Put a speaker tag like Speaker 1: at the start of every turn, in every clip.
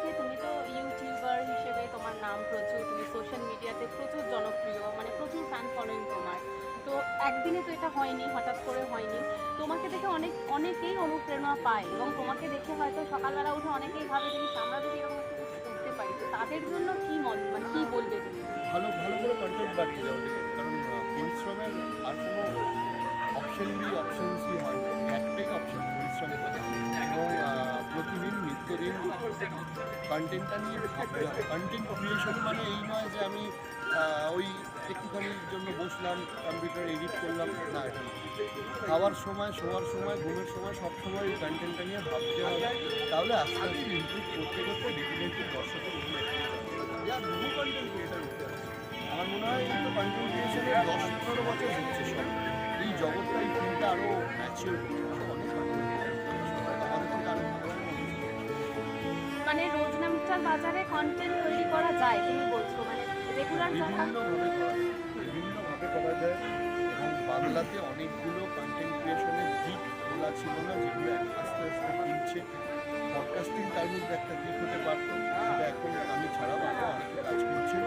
Speaker 1: আজকে তুমি তো ইউটিউবার হিসেবে তোমার নাম প্রচুর, তুমি সোশ্যাল মিডিয়াতে প্রচুর জনপ্রিয়, মানে প্রচুর ফ্যান ফলোয়িং তোমার। তো একদিনে তো এটা হয়নি, হঠাৎ করে হয়নি। তোমাকে দেখে অনেকেই অনুপ্রেরণা পায় এবং তোমাকে দেখে হয়তো সকালবেলা উঠে অনেকেই ভাবে যে আমরা যদি এরকম একটা কিছু করতে পারি, তো তাদের জন্য কি মানে কি বলবে তুমি?
Speaker 2: ভালো ভালো করে কন্টেন্ট বানিয়ে যাওয়া থেকে, কারণ পরিশ্রমের আর কোনো অপশনসই হয় না, একটাই অপশন পরিশ্রমের কথা। এবং প্রতিদিন নিত্যদিন কন্টেন্টটা নিয়ে ভাবতে হয়। কন্টেন্ট ক্রিয়েশন মানে এই নয় যে আমি ওই একটুখানির জন্য বসলাম, কম্পিউটার এডিট করলাম, না। এটা খাওয়ার সময়, শোয়ার সময়, ঘুমের সময়, সব সময় এই কন্টেন্টটা নিয়ে ভাবতে হবে। তাহলে আস্তে আস্তে ইমপ্রুভ করতে করতে ডেফিনেটলি দর্শকের উপরে বহু কন্টেন্ট ক্রিয়েটার উঠতে আসছে। আমার মনে হয় এই তো কন্টেন্ট ক্রিয়েশনের 10-15 বছর হচ্ছে সব। এই জগৎটা, এই ফিল্ডটা আরও ম্যাচিওর হচ্ছে, অনেক আমাদের থেকে আরও ভালো।
Speaker 1: মানে রোজনামচার বাজারে কন্টেন্ট তৈরি করা যায় তুমি বলছো, মানে রেগুলার
Speaker 2: বিভিন্নভাবে করা যায়। এবং বাংলাতে অনেকগুলো কন্টেন্ট ক্রিয়েশনের দিক খোলা ছিল না, যেগুলো আস্তে আস্তে খুলছে। পডকাস্টিং তার মধ্যে একটা দিক হতে পারত, যেটা এখন আমি ছাড়াও আরও অনেকে কাজ করছি।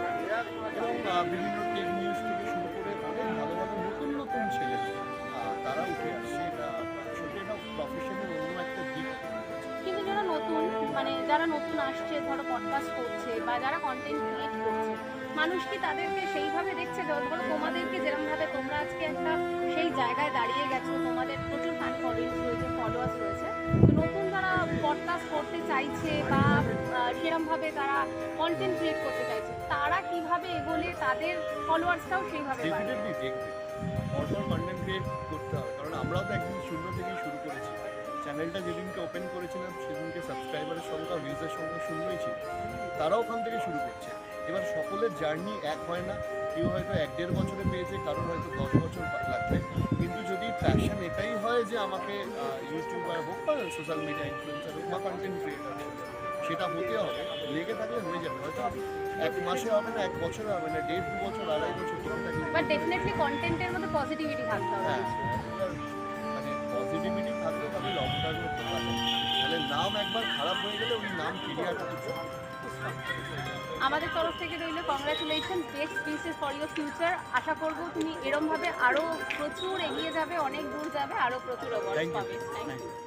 Speaker 2: এবং বিভিন্ন টেক নিউজ থেকে শুরু করে অনেক ভালো ভালো নতুন নতুন ছেলে তারা উঠে আসছে। এটা আসলে এটা প্রফেশনের অন্য একটা দিক।
Speaker 1: কিন্তু যারা নতুন, মানে যারা নতুন আসছে, ধরো পডকাস্ট করছে বা যারা কন্টেন্ট ক্রিয়েট করছে, মানুষ কি তাদেরকে সেইভাবে দেখছে? ধরো তোমাদেরকে যেরকমভাবে তোমরা আজকে একটা সেই জায়গায় দাঁড়িয়ে গেছো, তোমাদের প্রচুর ফ্যান ফলোয়িংস রয়েছে, ফলোয়ার্স রয়েছে, তো নতুন যারা পডকাস্ট করতে চাইছে বা সেরকমভাবে তারা কন্টেন্ট ক্রিয়েট করতে চাইছে, তারা কিভাবে এগোলে তাদের ফলোয়ার্সটাও সেইভাবে বাড়বে?
Speaker 2: ডেফিনেটলি দেখবে, পরপর কন্টেন্ট ক্রিয়েট করতে হবে। কারণ আমরাও তো একদিন শূন্য থেকেই শুরু করেছি। চ্যানেলটা যেদিনকে ওপেন করেছিলাম সেদিনকে সাবস্ক্রাইবারের সংখ্যা, ভিউজের সংখ্যা শূন্যই ছিল। তারাও ওখান থেকে শুরু করছে। এবার সকলের জার্নি এক হয় না, কেউ হয়তো 1-1.5 বছরে পেয়েছে, কারোর হয়তো 10 বছর লাগবে। কিন্তু যদি প্যাশন এটাই হয় যে আমাকে ইউটিউবার হোক বা সোশ্যাল মিডিয়া ইনফ্লুয়েন্সার হোক বা কন্টেন্ট ক্রিয়েটার হোক, সেটা হতে হবে, লেগে থাকলে হয়ে যাবে। হয়তো 1 মাসে হবে না, 1 বছরে হবে না, 1.5-2 বছর, 2.5 বছর ঠিক থাকে।
Speaker 1: বাট ডেফিনেটলি কন্টেন্টের মধ্যে পজিটিভিটি থাকতে হবে।
Speaker 2: হ্যাঁ, মানে পজিটিভিটি থাকলে তবে লং টার্মে ভালো। তাহলে নাম একবার খারাপ হয়ে গেলে ওই নাম ফিরিয়ে আনা কিছু।
Speaker 1: আমাদের তরফ থেকে রইল congratulation, best wishes for your future. আশা করবো তুমি এরমভাবে আরও প্রচুর এগিয়ে যাবে, অনেক দূর যাবে, আরও প্রচুর অ্যাওয়ার্ড পাবে। Thank you.